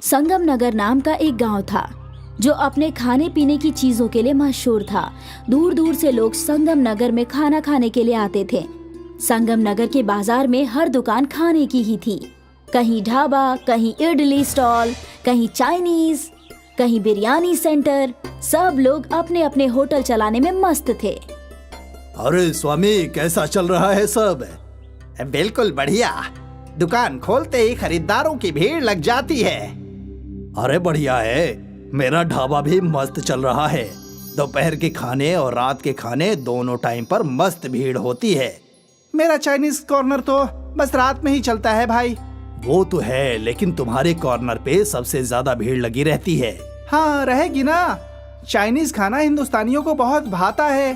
संगम नगर नाम का एक गांव था जो अपने खाने पीने की चीजों के लिए मशहूर था। दूर दूर से लोग संगम नगर में खाना खाने के लिए आते थे। संगम नगर के बाजार में हर दुकान खाने की ही थी। कहीं ढाबा, कहीं इडली स्टॉल, कहीं चाइनीज, कहीं बिरयानी सेंटर। सब लोग अपने अपने होटल चलाने में मस्त थे। अरे स्वामी, कैसा चल रहा है सब? बिल्कुल बढ़िया। दुकान खोलते ही खरीदारों की भीड़ लग जाती है। अरे बढ़िया है, मेरा ढाबा भी मस्त चल रहा है। दोपहर के खाने और रात के खाने दोनों टाइम पर मस्त भीड़ होती है। मेरा चाइनीज कॉर्नर तो बस रात में ही चलता है भाई। वो तो है, लेकिन तुम्हारे कॉर्नर पे सबसे ज्यादा भीड़ लगी रहती है। हाँ, रहेगी ना। चाइनीज खाना हिंदुस्तानियों को बहुत भाता है।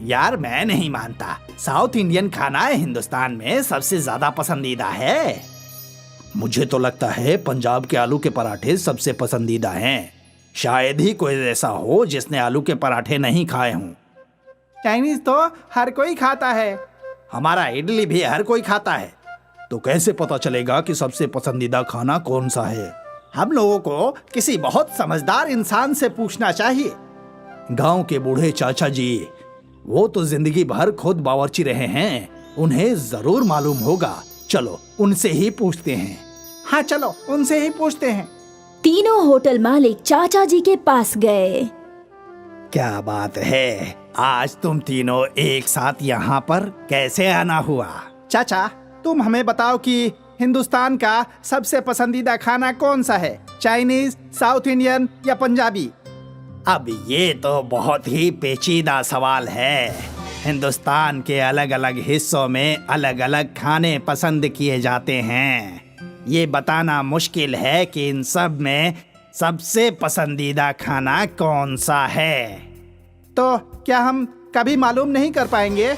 यार मैं नहीं मानता। साउथ इंडियन खाना हिंदुस्तान में सबसे ज्यादा पसंदीदा है। मुझे तो लगता है पंजाब के आलू के पराठे सबसे पसंदीदा हैं। शायद ही कोई ऐसा हो जिसने आलू के पराठे नहीं खाए हों। चाइनीज तो हर कोई खाता है। हमारा इडली भी हर कोई खाता है। तो कैसे पता चलेगा कि सबसे पसंदीदा खाना कौन सा है? हम लोगों को किसी बहुत समझदार इंसान से पूछना चाहिए। गांव के बूढ़े चाचा जी, वो तो जिंदगी भर खुद बावर्ची रहे हैं, उन्हें जरूर मालूम होगा। चलो उनसे ही पूछते हैं। हाँ चलो उनसे ही पूछते हैं। तीनों होटल मालिक चाचा जी के पास गए। क्या बात है, आज तुम तीनों एक साथ यहाँ पर कैसे आना हुआ? चाचा तुम हमें बताओ कि हिंदुस्तान का सबसे पसंदीदा खाना कौन सा है? चाइनीज, साउथ इंडियन या पंजाबी? अब ये तो बहुत ही पेचीदा सवाल है। हिंदुस्तान के अलग अलग हिस्सों में अलग अलग खाने पसंद किए जाते हैं। ये बताना मुश्किल है कि इन सब में सबसे पसंदीदा खाना कौन सा है। तो क्या हम कभी मालूम नहीं कर पाएंगे?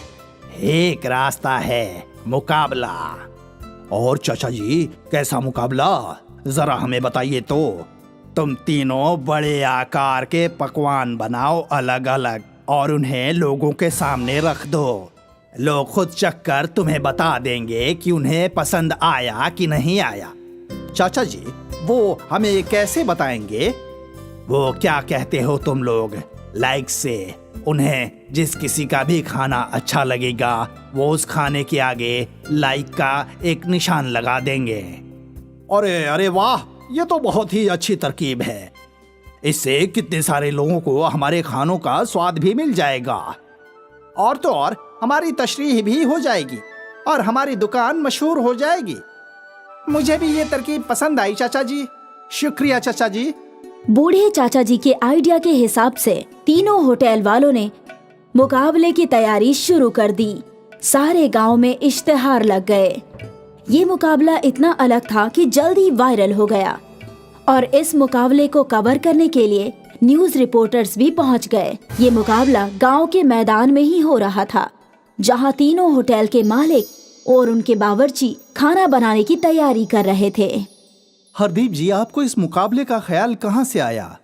एक रास्ता है, मुकाबला। और चाचा जी, कैसा मुकाबला? जरा हमें बताइए तो। तुम तीनों बड़े आकार के पकवान बनाओ अलग अलग और उन्हें लोगों के सामने रख दो। लोग खुद चखकर तुम्हें बता देंगे कि उन्हें पसंद आया कि नहीं आया। चाचा जी, वो हमें कैसे बताएंगे? वो क्या कहते हो तुम लोग, लाइक से। उन्हें जिस किसी का भी खाना अच्छा लगेगा वो उस खाने के आगे लाइक का एक निशान लगा देंगे। अरे अरे वाह, ये तो बहुत ही अच्छी तरकीब है। इससे कितने सारे लोगों को हमारे खानों का स्वाद भी मिल जाएगा। और तो और हमारी तशरीह भी हो जाएगी और हमारी दुकान मशहूर हो जाएगी। मुझे भी ये तरकीब पसंद आई चाचा जी। शुक्रिया चाचा जी। बूढ़े चाचा जी के आइडिया के हिसाब से तीनों होटल वालों ने मुकाबले की तैयारी शुरू कर दी। सारे गांव में इश्तिहार लग गए। ये मुकाबला इतना अलग था कि जल्दी वायरल हो गया और इस मुकाबले को कवर करने के लिए न्यूज रिपोर्टर्स भी पहुंच गए। ये मुकाबला गांव के मैदान में ही हो रहा था, जहां तीनों होटल के मालिक और उनके बावर्ची खाना बनाने की तैयारी कर रहे थे। हरदीप जी, आपको इस मुकाबले का ख्याल कहाँ से आया?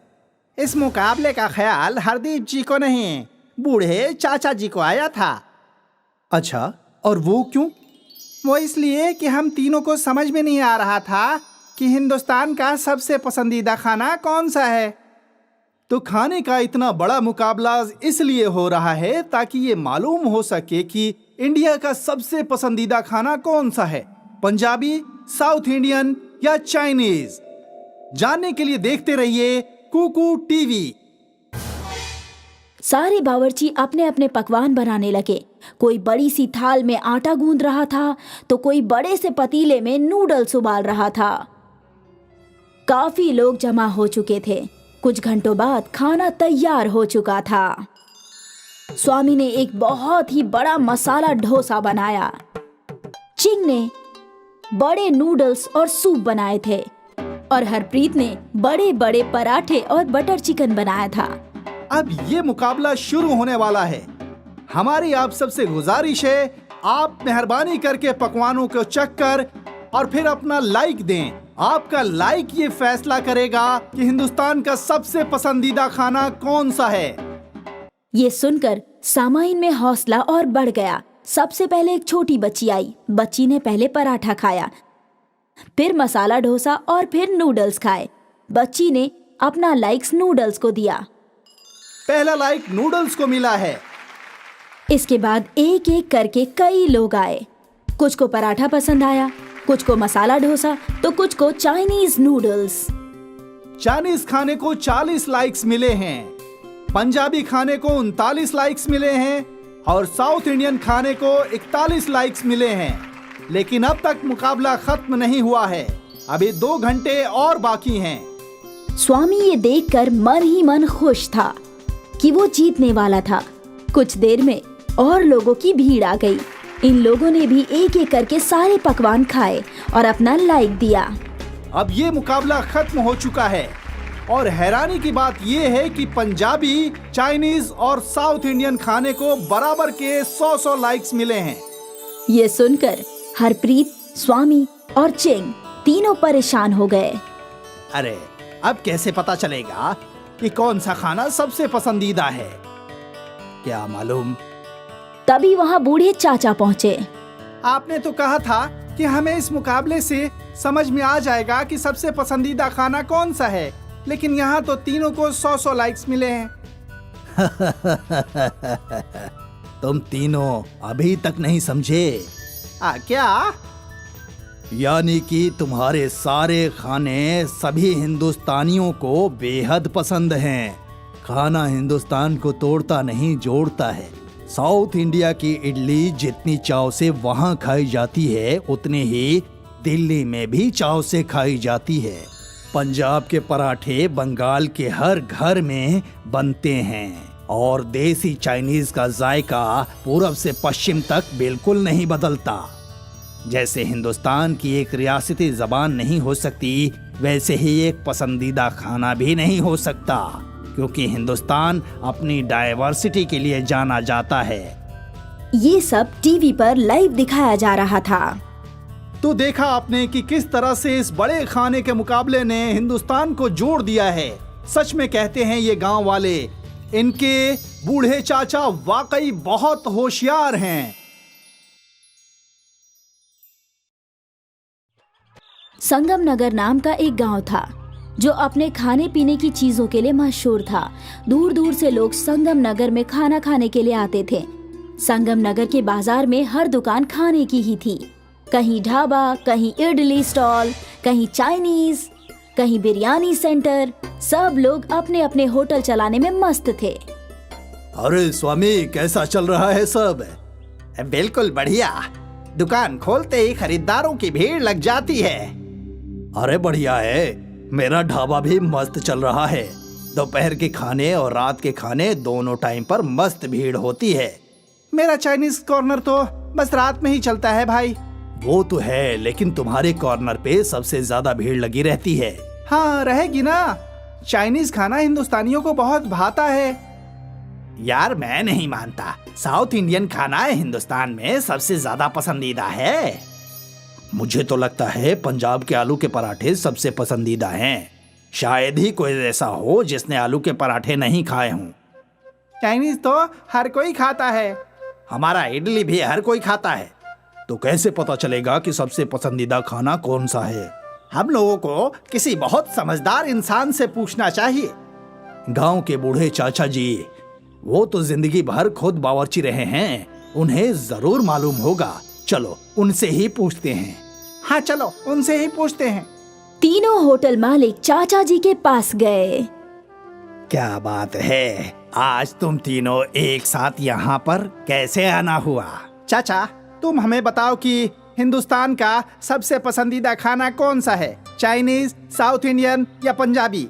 इस मुकाबले का ख्याल हरदीप जी को नहीं, बूढ़े चाचा जी को आया था। अच्छा, और वो क्यों? वो इसलिए कि हम तीनों को समझ में नहीं आ रहा था कि हिंदुस्तान का सबसे पसंदीदा खाना कौन सा है। तो खाने का इतना बड़ा मुकाबला इसलिए हो रहा है ताकि ये मालूम हो सके कि इंडिया का सबसे पसंदीदा खाना कौन सा है, पंजाबी, साउथ इंडियन या चाइनीज। जानने के लिए देखते रहिए कुकू टीवी। सारे बावर्ची अपने अपने पकवान बनाने लगे। कोई बड़ी सी थाल में आटा गूंद रहा था तो कोई बड़े से पतीले में नूडल्स उबाल रहा था। काफी लोग जमा हो चुके थे। कुछ घंटों बाद खाना तैयार हो चुका था। स्वामी ने एक बहुत ही बड़ा मसाला डोसा बनाया। चिंग ने बड़े नूडल्स और सूप बनाए थे और हरप्रीत ने बड़े बड़े पराठे और बटर चिकन बनाया था। अब ये मुकाबला शुरू होने वाला है। हमारी आप सबसे गुजारिश है, आप मेहरबानी करके पकवानों को चख कर और फिर अपना लाइक दें। आपका लाइक ये फैसला करेगा कि हिंदुस्तान का सबसे पसंदीदा खाना कौन सा है। ये सुनकर सामाइन में हौसला और बढ़ गया। सबसे पहले एक छोटी बच्ची आई। बच्ची ने पहले पराठा खाया। फिर मसाला डोसा और फिर नूडल्स खाए। बच्ची ने अपना लाइक्स नूडल्स को दिया। पहला लाइक नूडल्स को मिला है। इसके बाद एक एक करके कई लोग आए। कुछ को पराठा पसंद आया, कुछ को मसाला डोसा, तो कुछ को चाइनीज नूडल्स। चाइनीज खाने को 40 लाइक्स मिले हैं, पंजाबी खाने को 39 लाइक्स मिले हैं और साउथ इंडियन खाने को 41 लाइक्स मिले हैं। लेकिन अब तक मुकाबला खत्म नहीं हुआ है, अभी 2 घंटे और बाकी हैं। स्वामी ये देखकर मन ही मन खुश था कि वो जीतने वाला था। कुछ देर में और लोगों की भीड़ आ गई। इन लोगों ने भी एक एक करके सारे पकवान खाए और अपना लाइक दिया। अब ये मुकाबला खत्म हो चुका है और हैरानी की बात ये है कि पंजाबी, चाइनीज और साउथ इंडियन खाने को बराबर के 100 लाइक्स मिले हैं। ये सुनकर हरप्रीत, स्वामी और चिंग तीनों परेशान हो गए। अरे अब कैसे पता चलेगा कि कौन सा खाना सबसे पसंदीदा है? क्या मालूम। तभी वहाँ बूढ़े चाचा पहुँचे। आपने तो कहा था कि हमें इस मुकाबले से समझ में आ जाएगा कि सबसे पसंदीदा खाना कौन सा है, लेकिन यहाँ तो तीनों को 100 लाइक्स मिले हैं। तुम तीनों अभी तक नहीं समझे। क्या? यानी कि तुम्हारे सारे खाने सभी हिंदुस्तानियों को बेहद पसंद हैं। खाना हिंदुस्तान को तोड़ता नहीं, जोड़ता है। साउथ इंडिया की इडली जितनी चाव से वहाँ खाई जाती है, उतनी ही दिल्ली में भी चाव से खाई जाती है। पंजाब के पराठे बंगाल के हर घर में बनते हैं और देसी चाइनीज का जायका पूरब से पश्चिम तक बिल्कुल नहीं बदलता। जैसे हिंदुस्तान की एक रियासती जबान नहीं हो सकती, वैसे ही एक पसंदीदा खाना भी नहीं हो सकता, क्योंकि हिंदुस्तान अपनी डाइवर्सिटी के लिए जाना जाता है। ये सब टीवी पर लाइव दिखाया जा रहा था। तो देखा आपने कि किस तरह से इस बड़े खाने के मुकाबले ने हिंदुस्तान को जोड़ दिया है। सच में कहते हैं ये गांव वाले, इनके बूढ़े चाचा वाकई बहुत होशियार हैं। संगम नगर नाम का एक गांव था जो अपने खाने पीने की चीजों के लिए मशहूर था। दूर दूर से लोग संगम नगर में खाना खाने के लिए आते थे। संगम नगर के बाजार में हर दुकान खाने की ही थी। कहीं ढाबा, कहीं इडली स्टॉल, कहीं चाइनीज, कहीं बिरयानी सेंटर। सब लोग अपने अपने होटल चलाने में मस्त थे। अरे स्वामी, कैसा चल रहा है सब? बिल्कुल बढ़िया। दुकान खोलते ही खरीदारों की भीड़ लग जाती है। अरे बढ़िया है, मेरा ढाबा भी मस्त चल रहा है। दोपहर के खाने और रात के खाने दोनों टाइम पर मस्त भीड़ होती है। मेरा चाइनीज कॉर्नर तो बस रात में ही चलता है भाई। वो तो है, लेकिन तुम्हारे कॉर्नर पे सबसे ज्यादा भीड़ लगी रहती है। हाँ, रहेगी ना। चाइनीज खाना हिंदुस्तानियों को बहुत भाता है। यार मैं नहीं मानता। साउथ इंडियन खाना हिंदुस्तान में सबसे ज्यादा पसंदीदा है। मुझे तो लगता है पंजाब के आलू के पराठे सबसे पसंदीदा हैं। शायद ही कोई ऐसा हो जिसने आलू के पराठे नहीं खाए हों। चाइनीज तो हर कोई खाता है। हमारा इडली भी हर कोई खाता है। तो कैसे पता चलेगा कि सबसे पसंदीदा खाना कौन सा है? हम लोगों को किसी बहुत समझदार इंसान से पूछना चाहिए। गांव के बूढ़े चाचा जी, वो तो जिंदगी भर खुद बावर्ची रहे हैं, उन्हें जरूर मालूम होगा। चलो उनसे ही पूछते हैं। हाँ चलो, उनसे ही पूछते हैं। तीनों होटल मालिक चाचा जी के पास गए। क्या बात है, आज तुम तीनों एक साथ यहाँ पर कैसे आना हुआ? चाचा, तुम हमें बताओ कि हिंदुस्तान का सबसे पसंदीदा खाना कौन सा है? चाइनीज, साउथ इंडियन या पंजाबी?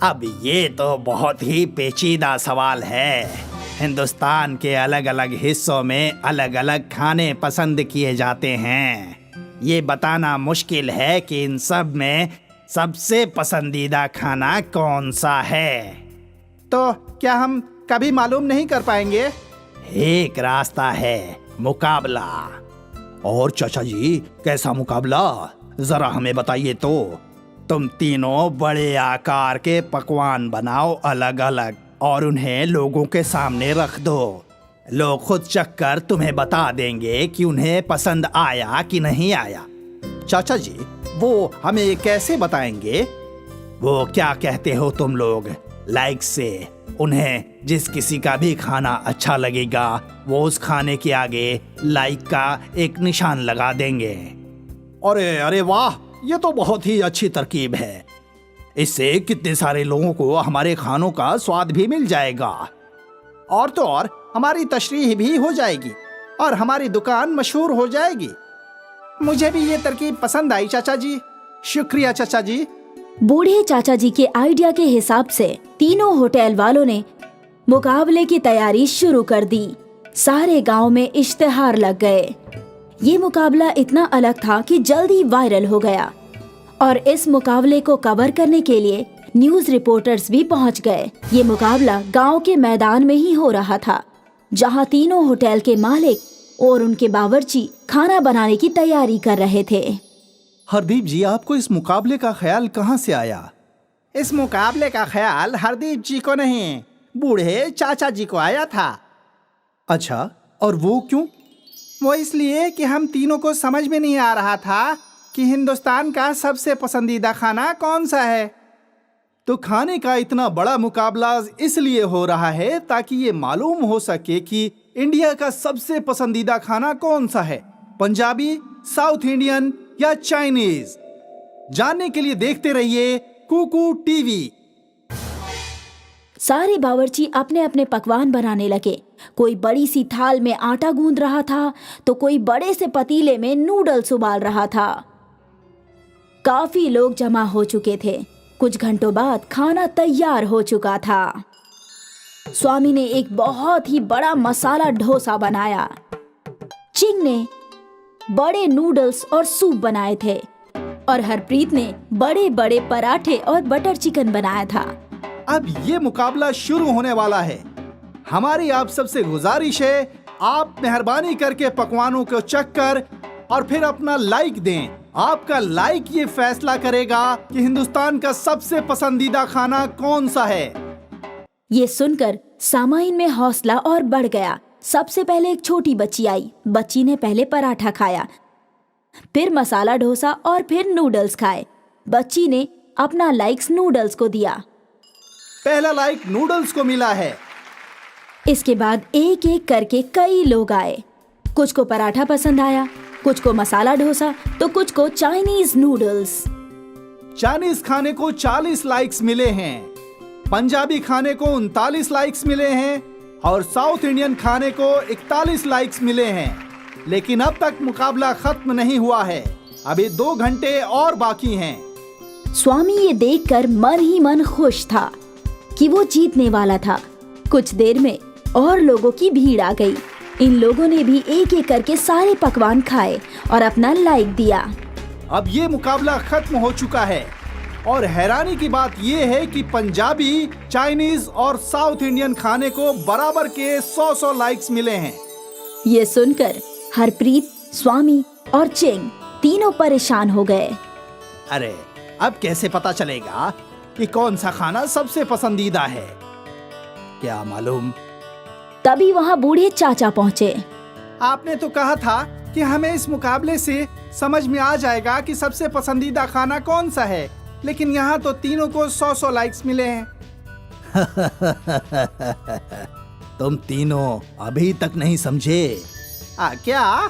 अब ये तो बहुत ही पेचीदा सवाल है। हिंदुस्तान के अलग अलग हिस्सों में अलग अलग खाने पसंद किए जाते हैं। ये बताना मुश्किल है कि इन सब में सबसे पसंदीदा खाना कौन सा है। तो क्या हम कभी मालूम नहीं कर पाएंगे? एक रास्ता है, मुकाबला। और चाचा जी, कैसा मुकाबला? जरा हमें बताइए तो। तुम तीनों बड़े आकार के पकवान बनाओ अलग अलग और उन्हें लोगों के सामने रख दो। लोग खुद चख कर तुम्हें बता देंगे कि उन्हें पसंद आया कि नहीं आया। चाचा जी, वो हमें कैसे बताएंगे? वो क्या कहते हो तुम लोग, लाइक से उन्हें जिस किसी का भी खाना अच्छा लगेगा वो उस खाने के आगे लाइक का एक निशान लगा देंगे। अरे अरे वाह, ये तो बहुत ही अच्छी तरकीब है। इससे कितने सारे लोगों को हमारे खानों का स्वाद भी मिल जाएगा, और तो और हमारी तशरीह भी हो जाएगी और हमारी दुकान मशहूर हो जाएगी। मुझे भी ये तरकीब पसंद आई चाचा जी। शुक्रिया चाचा जी। बूढ़े चाचा जी के आइडिया के हिसाब से तीनों होटल वालों ने मुकाबले की तैयारी शुरू कर दी। सारे गांव में इश्तिहार लग गए। ये मुकाबला इतना अलग था कि जल्दी वायरल हो गया और इस मुकाबले को कवर करने के लिए न्यूज रिपोर्टर्स भी पहुंच गए। ये मुकाबला गांव के मैदान में ही हो रहा था, जहां तीनों होटल के मालिक और उनके बावर्ची खाना बनाने की तैयारी कर रहे थे। हरदीप जी, आपको इस मुकाबले का ख्याल कहाँ से आया? इस मुकाबले का ख्याल हरदीप जी को नहीं, बूढ़े चाचा जी को आया था। अच्छा, और वो क्यों? वो इसलिए कि हम तीनों को समझ में नहीं आ रहा था कि हिंदुस्तान का सबसे पसंदीदा खाना कौन सा है। तो खाने का इतना बड़ा मुकाबला इसलिए हो रहा है ताकि ये मालूम हो सके कि इंडिया का सबसे पसंदीदा खाना कौन सा है, पंजाबी, साउथ इंडियन या चाइनीज। जानने के लिए देखते रहिए कुकू टीवी। सारे बावर्ची अपने अपने पकवान बनाने लगे। कोई बड़ी सी थाल में आटा गूंद रहा था तो कोई बड़े से पतीले में नूडल्स उबाल रहा था। काफी लोग जमा हो चुके थे। कुछ घंटों बाद खाना तैयार हो चुका था। स्वामी ने एक बहुत ही बड़ा मसाला डोसा बनाया। चिंग ने बड़े नूडल्स और सूप बनाए थे और हरप्रीत ने बड़े बड़े पराठे और बटर चिकन बनाया था। अब ये मुकाबला शुरू होने वाला है। हमारी आप सबसे गुजारिश है, आप मेहरबानी करके पकवानों को चख कर और फिर अपना लाइक दें। आपका लाइक ये फैसला करेगा कि हिंदुस्तान का सबसे पसंदीदा खाना कौन सा है। ये सुनकर सामाइन में हौसला और बढ़ गया। सबसे पहले एक छोटी बच्ची आई। बच्ची ने पहले पराठा खाया, फिर मसाला डोसा और फिर नूडल्स खाए। बच्ची ने अपना लाइक्स नूडल्स को दिया। पहला लाइक नूडल्स को मिला है। इसके बाद एक एक करके कई लोग आए। कुछ को पराठा पसंद आया, कुछ को मसाला डोसा, तो कुछ को चाइनीज नूडल्स। चाइनीज खाने को 40 लाइक्स मिले हैं, पंजाबी खाने को 39 लाइक्स मिले हैं और साउथ इंडियन खाने को 41 लाइक्स मिले हैं। लेकिन अब तक मुकाबला खत्म नहीं हुआ है। अभी 2 घंटे और बाकी हैं। स्वामी ये देखकर मन ही मन खुश था कि वो जीतने वाला था। कुछ देर में और लोगों की भीड़ आ गई। इन लोगों ने भी एक एक करके सारे पकवान खाए और अपना लाइक दिया। अब ये मुकाबला खत्म हो चुका है और हैरानी की बात ये है कि पंजाबी, चाइनीज और साउथ इंडियन खाने को बराबर के 100 लाइक्स मिले हैं। ये सुनकर हरप्रीत, स्वामी और चिंग तीनों परेशान हो गए। अरे अब कैसे पता चलेगा कि कौन सा खाना सबसे पसंदीदा है? क्या मालूम। तभी वहाँ बूढ़े चाचा पहुँचे। आपने तो कहा था कि हमें इस मुकाबले से समझ में आ जाएगा कि सबसे पसंदीदा खाना कौन सा है, लेकिन यहाँ तो तीनों को 100 लाइक्स मिले हैं। तुम तीनों अभी तक नहीं समझे। क्या?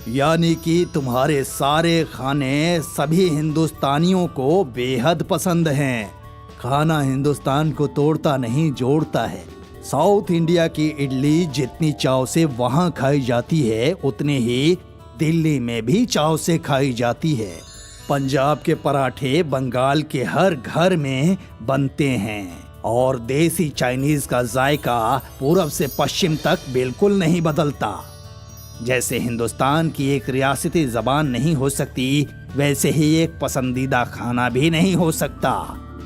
यानी कि तुम्हारे सारे खाने सभी हिंदुस्तानियों को बेहद पसंद हैं। खाना हिंदुस्तान को तोड़ता नहीं, जोड़ता है। साउथ इंडिया की इडली जितनी चाव से वहाँ खाई जाती है, उतनी ही दिल्ली में भी चाव से खाई जाती है। पंजाब के पराठे बंगाल के हर घर में बनते हैं और देसी चाइनीज का जायका पूरब से पश्चिम तक बिल्कुल नहीं बदलता। जैसे हिंदुस्तान की एक रियासती जबान नहीं हो सकती, वैसे ही एक पसंदीदा खाना भी नहीं हो सकता,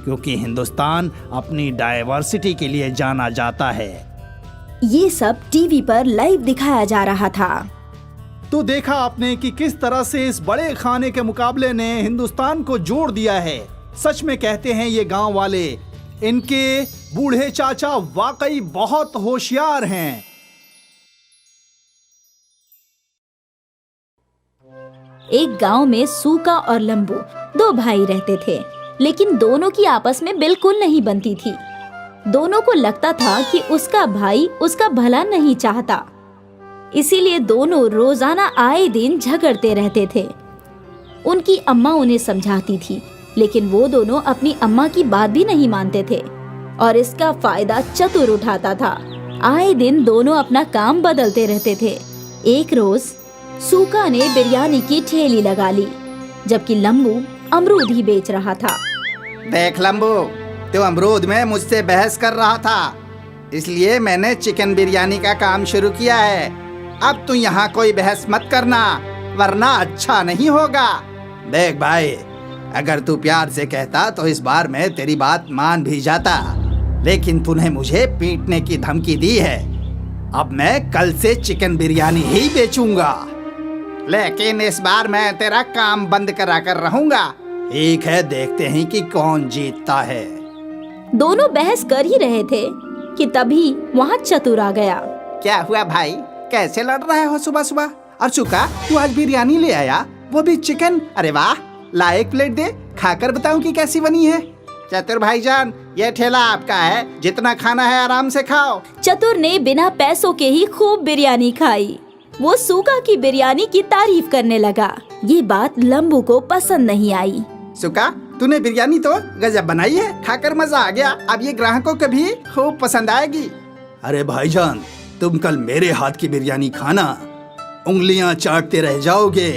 क्योंकि हिंदुस्तान अपनी डाइवर्सिटी के लिए जाना जाता है। ये सब टीवी पर लाइव दिखाया जा रहा था। तो देखा आपने कि किस तरह से इस बड़े खाने के मुकाबले ने हिंदुस्तान को जोड़ दिया है। सच में कहते हैं ये गांव वाले, इनके बूढ़े चाचा वाकई बहुत होशियार हैं। एक गांव में सूका और लंबू दो भाई रहते थे, लेकिन दोनों की आपस में बिल्कुल नहीं बनती थी। दोनों को लगता था कि उसका भाई उसका भला नहीं चाहता, इसीलिए दोनों रोजाना आए दिन झगड़ते रहते थे। उनकी अम्मा उन्हें समझाती थी, लेकिन वो दोनों अपनी अम्मा की बात भी नहीं मानते थे और इसका फायदा चतुर उठाता था। आए दिन दोनों अपना काम बदलते रहते थे। एक रोज सूका ने बिरयानी की ठेली लगा ली, जबकि लंबू अमरूद ही बेच रहा था। देख लंबू, तू अमरूद में मुझसे बहस कर रहा था, इसलिए मैंने चिकन बिरयानी का काम शुरू किया है। अब तू यहाँ कोई बहस मत करना, वरना अच्छा नहीं होगा। देख भाई, अगर तू प्यार से कहता तो इस बार मैं तेरी बात मान भी जाता, लेकिन तूने मुझे पीटने की धमकी दी है। अब मैं कल से चिकन बिरयानी ही बेचूंगा, लेकिन इस बार मैं तेरा काम बंद करा कर रहूंगा। ठीक है, देखते हैं कि कौन जीतता है। दोनों बहस कर ही रहे थे कि तभी वहाँ चतुर आ गया। क्या हुआ भाई, कैसे लड़ रहे हो सुबह सुबह? और चुका, तू आज बिरयानी ले आया, वो भी चिकन? अरे वाह, ला एक प्लेट दे, खाकर बताऊं कि कैसी बनी है। चतुर भाईजान, ये ठेला आपका है, जितना खाना है आराम से खाओ। चतुर ने बिना पैसों के ही खूब बिरयानी खाई। वो सूका की बिरयानी की तारीफ करने लगा। ये बात लंबू को पसंद नहीं आई। सुका, तूने बिरयानी तो गजब बनाई है, खाकर मजा आ गया। अब ये ग्राहकों को भी खूब पसंद आएगी। अरे भाईजान, तुम कल मेरे हाथ की बिरयानी खाना, उंगलियां चाटते रह जाओगे।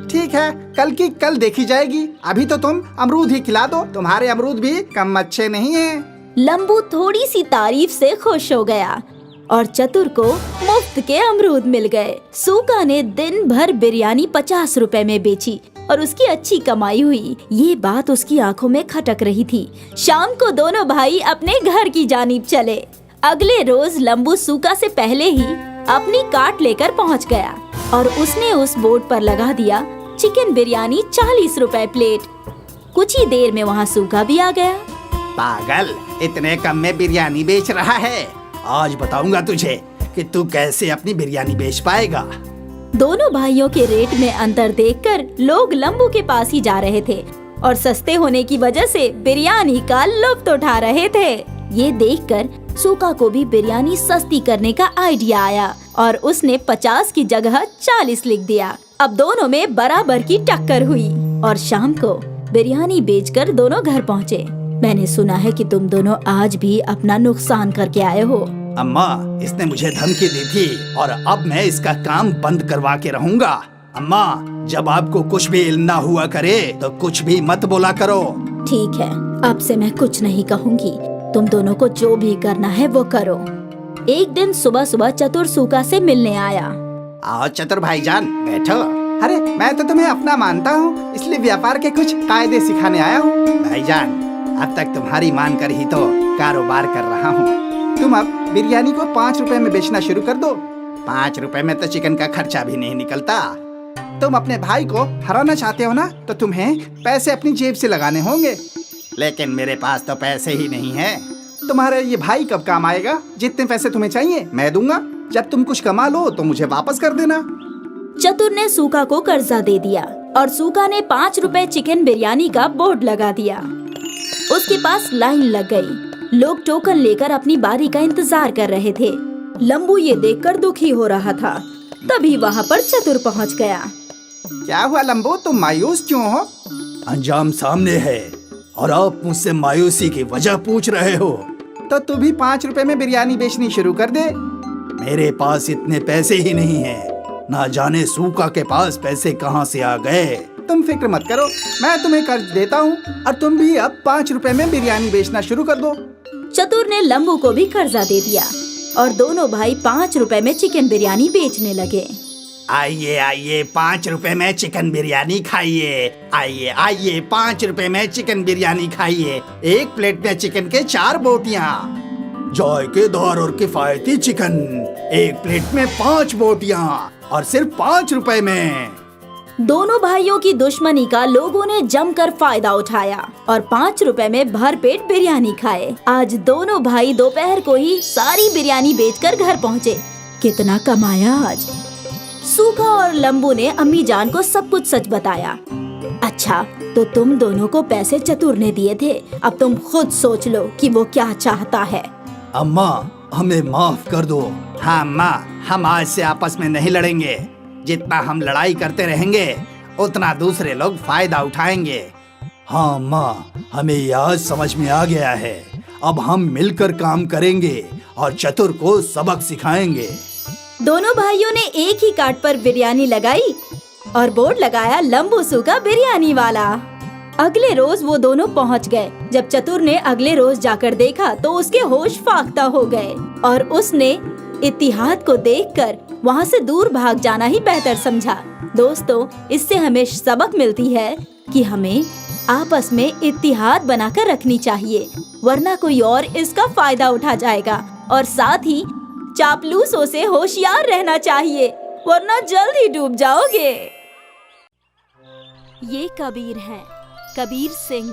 ठीक है, कल की कल देखी जाएगी। अभी तो तुम अमरूद ही खिला दो, तुम्हारे अमरूद भी कम अच्छे नहीं हैं। लंबू थोड़ी सी तारीफ से खुश हो गया और चतुर को मुफ्त के अमरूद मिल गए। सूका ने दिन भर बिरयानी 50 रुपए में बेची और उसकी अच्छी कमाई हुई। ये बात उसकी आंखों में खटक रही थी। शाम को दोनों भाई अपने घर की जानिब चले। अगले रोज लंबू सूका से पहले ही अपनी कार्ट लेकर पहुंच गया और उसने उस बोर्ड पर लगा दिया, चिकन बिरयानी 40 रुपए प्लेट। कुछ ही देर में वहाँ सूका भी आ गया। पागल, इतने कम में बिरयानी बेच रहा है? आज बताऊंगा तुझे कि तू कैसे अपनी बिरयानी बेच पाएगा। दोनों भाइयों के रेट में अंतर देखकर लोग लंबू के पास ही जा रहे थे और सस्ते होने की वजह से बिरयानी का लुत्फ उठा रहे थे। ये देखकर सूका को भी बिरयानी सस्ती करने का आइडिया आया और उसने 50 की जगह 40 लिख दिया। अब दोनों में बराबर की टक्कर हुई और शाम को बिरयानी बेचकर दोनों घर पहुँचे। मैंने सुना है कि तुम दोनों आज भी अपना नुकसान करके आए हो। अम्मा, इसने मुझे धमकी दी थी और अब मैं इसका काम बंद करवा के रहूंगा। अम्मा, जब आपको कुछ भी इल्म ना हुआ करे तो कुछ भी मत बोला करो। ठीक है, अब से मैं कुछ नहीं कहूँगी। तुम दोनों को जो भी करना है वो करो। एक दिन सुबह सुबह चतुर सूका से मिलने आया। आओ चतुर भाईजान, बैठो। अरे मैं तो तुम्हें अपना मानता हूँ, इसलिए व्यापार के कुछ कायदे सिखाने आया हूँ। भाईजान, अब तक तुम्हारी मान कर ही तो कारोबार कर रहा हूँ। तुम अब बिरयानी को 5 रुपए में बेचना शुरू कर दो। 5 रुपए में तो चिकन का खर्चा भी नहीं निकलता। तुम अपने भाई को हराना चाहते हो ना, तो तुम्हें पैसे अपनी जेब से लगाने होंगे। लेकिन मेरे पास तो पैसे ही नहीं है। तुम्हारा ये भाई कब काम आएगा? जितने पैसे तुम्हें चाहिए मैं दूंगा। जब तुम कुछ कमा लो तो मुझे वापस कर देना। चतुर ने सूका को कर्जा दे दिया और सूका ने 5 रुपए चिकन बिरयानी का बोर्ड लगा दिया। उसके पास लाइन लग गई। लोग टोकन लेकर अपनी बारी का इंतजार कर रहे थे। लंबू ये देखकर दुखी हो रहा था। तभी वहाँ पर चतुर पहुँच गया। क्या हुआ लंबू, तुम मायूस क्यों हो? अंजाम सामने है और आप मुझसे मायूसी की वजह पूछ रहे हो। तो तू भी 5 रुपए में बिरयानी बेचनी शुरू कर दे। मेरे पास इतने पैसे ही नहीं है, ना जाने सूका के पास पैसे कहाँ से आ गए। तुम फिक्र मत करो, मैं तुम्हें कर्ज देता हूँ और तुम भी अब 5 रुपए में बिरयानी बेचना शुरू कर दो। चतुर ने लंबू को भी कर्जा दे दिया और दोनों भाई 5 रुपए में चिकन बिरयानी बेचने लगे। आइए आइए, 5 रुपए में चिकन बिरयानी खाइए। आइए आइए, 5 रुपए में चिकन बिरयानी खाइए। एक प्लेट में चिकन के 4 बोटियाँ, जायकेदार और किफायती चिकन। एक प्लेट में 5 बोटियाँ और सिर्फ 5 रुपए में। दोनों भाइयों की दुश्मनी का लोगों ने जमकर फायदा उठाया और 5 रुपए में भरपेट बिरयानी खाए। आज दोनों भाई दोपहर को ही सारी बिरयानी बेचकर घर पहुँचे। कितना कमाया आज? सूखा और लंबू ने अम्मी जान को सब कुछ सच बताया। अच्छा, तो तुम दोनों को पैसे चतुर ने दिए थे, अब तुम खुद सोच लो कि वो क्या चाहता है। अम्मा, हमें माफ कर दो। हाँ अम्मा, हम आज से आपस में नहीं लड़ेंगे। जितना हम लड़ाई करते रहेंगे उतना दूसरे लोग फायदा उठाएंगे। हाँ अम्मा, हमें ये आज समझ में आ गया है। अब हम मिलकर काम करेंगे और चतुर को सबक सिखाएंगे। दोनों भाइयों ने एक ही कार्ड पर बिरयानी लगाई और बोर्ड लगाया लंबू सूखा बिरयानी वाला। अगले रोज वो दोनों पहुंच गए। जब चतुर ने अगले रोज जाकर देखा तो उसके होश फाख्ता हो गए और उसने इत्तिहाद को देखकर वहाँ से दूर भाग जाना ही बेहतर समझा। दोस्तों, इससे हमें सबक मिलती है कि हमें आपस में इत्तिहाद बनाकर रखनी चाहिए, वरना कोई और इसका फायदा उठा जाएगा। और साथ ही चापलूसों से होशियार रहना चाहिए, वरना जल्द ही डूब जाओगे। ये कबीर हैं, कबीर सिंह।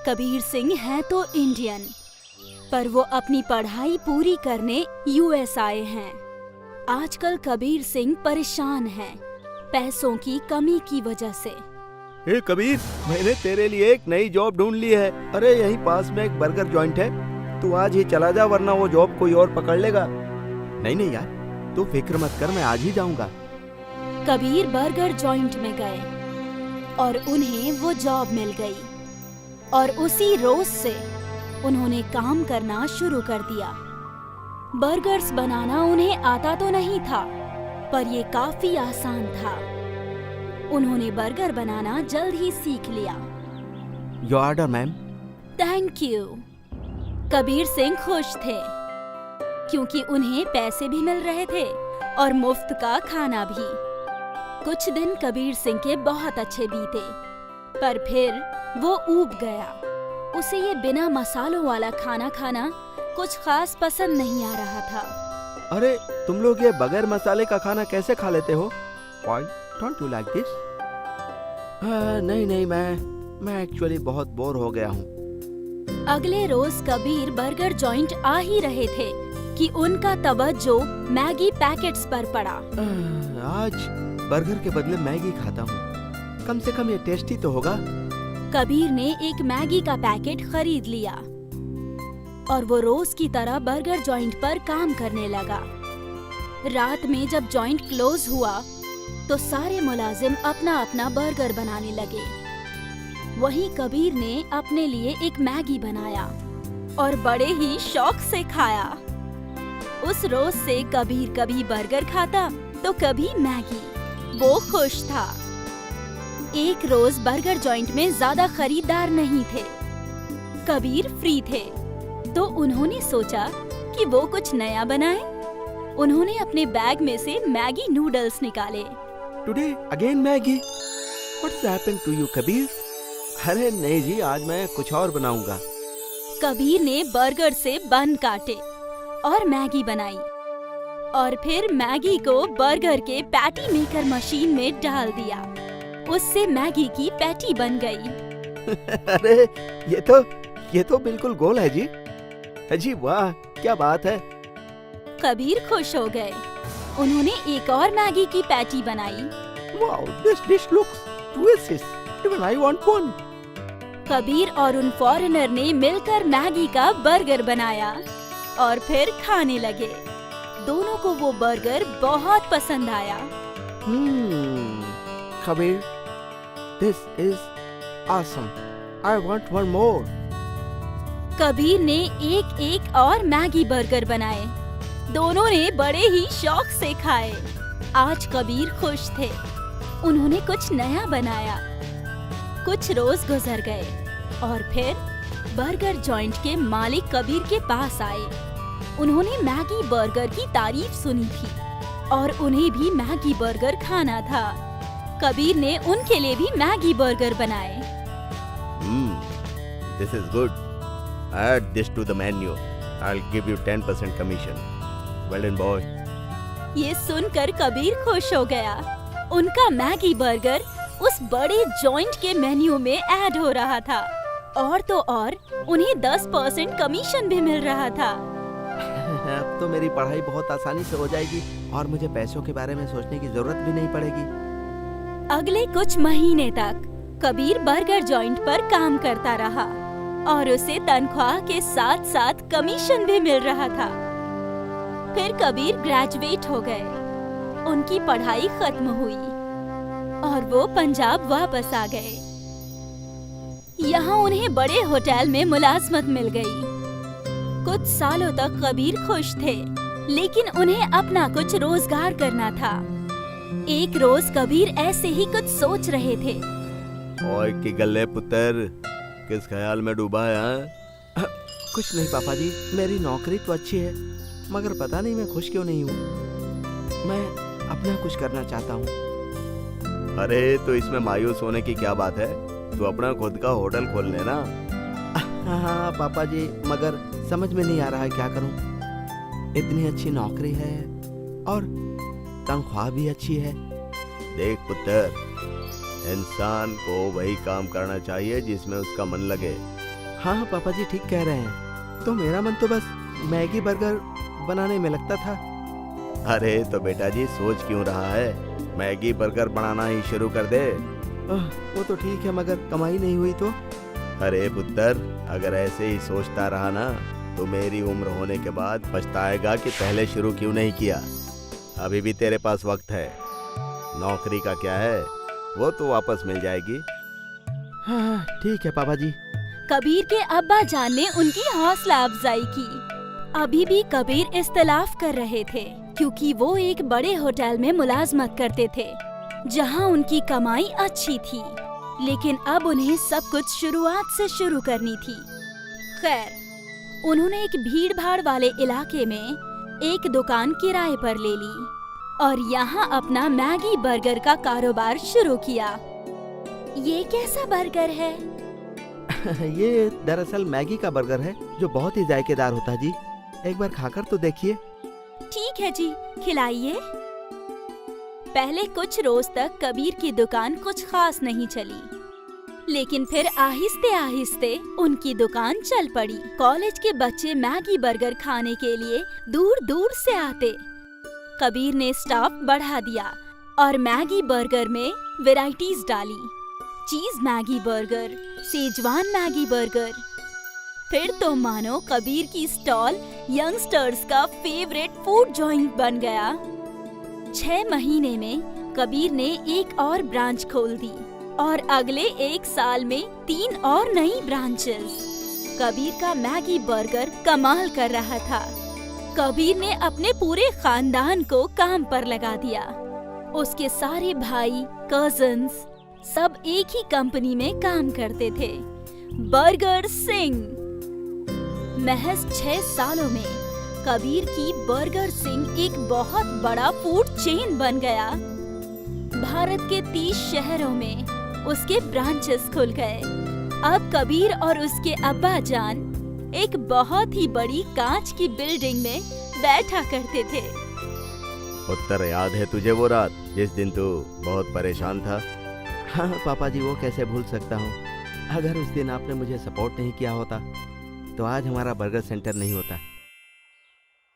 कबीर सिंह हैं तो इंडियन, पर वो अपनी पढ़ाई पूरी करने यूएस आए हैं। आजकल कबीर सिंह परेशान हैं, पैसों की कमी की वजह से। हे कबीर, मैंने तेरे लिए एक नई जॉब ढूंढ ली है। अरे यहीं पास में एक बर्गर जॉइंट है, तू आज ही चला जा वरना वो जॉब कोई और पकड़ लेगा। नहीं नहीं यार, तू फिक्र मत कर, मैं आज ही जाऊंगा। कबीर बर्गर जॉइंट में गए और उन्हें वो जॉब मिल गई और उसी रोज से उन्होंने काम करना शुरू कर दिया। बर्गर्स बनाना उन्हें आता तो नहीं था, पर ये काफी आसान था। उन्होंने बर्गर बनाना जल्द ही सीख लिया। Your order ma'am. Thank you. Kabir Singh खुश थे क्योंकि उन्हें पैसे भी मिल रहे थे और मुफ्त का खाना भी। कुछ दिन कबीर सिंह के बहुत अच्छे बीते, पर फिर वो ऊब गया। उसे ये बिना मसालों वाला खाना खाना कुछ खास पसंद नहीं आ रहा था। अरे तुम लोग ये बगैर मसाले का खाना कैसे खा लेते हो? Why don't you like this? नहीं नहीं, मैं एक्चुअली बहुत बोर हो गया हूँ। अगले रोज कबीर बर्गर जॉइंट आ ही रहे थे कि उनका तवज्जो मैगी पैकेट्स पर पड़ा। आज बर्गर के बदले मैगी खाता हूँ, कम से कम ये टेस्टी तो होगा। कबीर ने एक मैगी का पैकेट खरीद लिया और वो रोज की तरह बर्गर जॉइंट पर काम करने लगा। रात में जब जॉइंट क्लोज हुआ तो सारे मुलाजिम अपना अपना बर्गर बनाने लगे। वहीं कबीर ने अपने लिए एक मैगी बनाया और बड़े ही शौक से खाया। उस रोज से कबीर कभी बर्गर खाता तो कभी मैगी। वो खुश था। एक रोज बर्गर जॉइंट में ज्यादा खरीदार नहीं थे। कबीर फ्री थे तो उन्होंने सोचा कि वो कुछ नया बनाए। उन्होंने अपने बैग में से मैगी नूडल्स निकाले। Today again Maggi? What's happened to you Kabir? अरे नहीं जी, आज मैं कुछ और बनाऊंगा। कबीर ने बर्गर से बन काटे और मैगी बनाई और फिर मैगी को बर्गर के पैटी मेकर मशीन में डाल दिया। उससे मैगी की पैटी बन गई। अरे ये तो बिल्कुल गोल है जी। जी वाह, क्या बात है। कबीर खुश हो गए। उन्होंने एक और मैगी की पैटी बनाई। Wow, this dish looks delicious, even I want one. Kabir और उन फॉरेनर ने मिलकर मैगी का बर्गर बनाया और फिर खाने लगे। दोनों को वो बर्गर बहुत पसंद आया। Kabir, this is awesome, I want one more. Kabir ने एक एक और मैगी बर्गर बनाए। दोनों ने बड़े ही शौक से खाए। आज कबीर खुश थे। उन्होंने कुछ नया बनाया। कुछ रोज गुजर गए और फिर बर्गर जॉइंट के मालिक कबीर के पास आए। उन्होंने मैगी बर्गर की तारीफ सुनी थी और उन्हें भी मैगी बर्गर खाना था। कबीर ने उनके लिए भी मैगी बर्गर बनाए। This is good. Add this to the menu. I'll give you 10% commission. Well done, boy. ये सुनकर कबीर खुश हो गया। उनका मैगी बर्गर उस बड़े जॉइंट के मेन्यू में ऐड हो रहा था और तो और उन्हें 10% कमीशन भी मिल रहा था। अब तो मेरी पढ़ाई बहुत आसानी से हो जाएगी और मुझे पैसों के बारे में सोचने की जरूरत भी नहीं पड़ेगी। अगले कुछ महीने तक कबीर बर्गर जॉइंट पर काम करता रहा और उसे तनख्वाह के साथ साथ कमीशन भी मिल रहा था। फिर कबीर ग्रेजुएट हो गए, उनकी पढ़ाई खत्म हुई और वो पंजाब वापस आ गए। यहाँ उन्हें बड़े होटल में मुलाजमत मिल गई। कुछ सालों तक कबीर खुश थे, लेकिन उन्हें अपना कुछ रोजगार करना था। एक रोज कबीर ऐसे ही कुछ सोच रहे थे। ओए की गल्ले पुत्र, किस ख्याल में डूबा है हाँ? कुछ नहीं पापा जी, मेरी नौकरी तो अच्छी है मगर पता नहीं मैं खुश क्यों नहीं हूँ। मैं अपना कुछ करना चाहता हूँ। अरे तो इसमें मायूस होने की क्या बात है, तू अपना खुद का होटल खोल लेना। हाँ पापा जी, मगर समझ में नहीं आ रहा है क्या करूँ। इतनी अच्छी नौकरी है और तनख्वाह भी अच्छी है। देख पुत्र, इंसान को वही काम करना चाहिए जिसमें उसका मन लगे। हाँ पापा जी ठीक कह रहे हैं, तो मेरा मन तो बस मैगी बर्गर बनाने में लगता था। अरे तो बेटा जी सोच क्यों रहा है, मैगी बर्गर बनाना ही शुरू कर दे। वो तो ठीक है मगर कमाई नहीं हुई तो। अरे पुत्र, अगर ऐसे ही सोचता रहा ना तो मेरी उम्र होने के बाद पछताएगा कि पहले शुरू क्यों नहीं किया। अभी भी तेरे पास वक्त है। नौकरी का क्या है, वो तो वापस मिल जाएगी। हाँ ठीक है पापा जी। कबीर के अब्बा जान ने उनकी हौसला अफजाई की। अभी भी कबीर इख्तिलाफ कर रहे थे क्योंकि वो एक बड़े होटल में मुलाजमत करते थे जहां उनकी कमाई अच्छी थी, लेकिन अब उन्हें सब कुछ शुरुआत से शुरू करनी थी। खैर, उन्होंने एक भीड़ भाड़ वाले इलाके में एक दुकान किराए पर ले ली और यहाँ अपना मैगी बर्गर का कारोबार शुरू किया। ये कैसा बर्गर है? ये दरअसल मैगी का बर्गर है जो बहुत ही जायकेदार होता है जी। एक बार खाकर तो देखिए। ठीक है जी, खिलाइए। पहले कुछ रोज तक कबीर की दुकान कुछ खास नहीं चली, लेकिन फिर आहिस्ते आहिस्ते उनकी दुकान चल पड़ी। कॉलेज के बच्चे मैगी बर्गर खाने के लिए दूर दूर से आते। कबीर ने स्टाफ बढ़ा दिया और मैगी बर्गर में वैरायटीज डाली। चीज Maggi burger, Schezwan Maggi burger. फिर तो मानो कबीर की स्टॉल यंगस्टर्स का फेवरेट फूड जॉइंट बन गया। 6 महीने में कबीर ने एक और ब्रांच खोल दी और अगले 1 साल में 3 और नई ब्रांचेस। कबीर का मैगी बर्गर कमाल कर रहा था। कबीर ने अपने पूरे खानदान को काम पर लगा दिया। उसके सारे भाई, कजिन्स सब एक ही कंपनी में काम करते थे, बर्गर सिंह। महज 6 सालों में कबीर की बर्गर सिंह एक बहुत बड़ा फूड चेन बन गया। भारत के 30 शहरों में उसके ब्रांचेस खुल गए। अब कबीर और उसके अब्बा जान एक बहुत ही बड़ी कांच की बिल्डिंग में बैठा करते थे। उत्तर याद है तुझे वो रात जिस दिन तू बहुत परेशान था? हाँ पापा जी, वो कैसे भूल सकता हूँ। अगर उस दिन आपने मुझे सपोर्ट नहीं किया होता तो आज हमारा बर्गर सेंटर नहीं होता।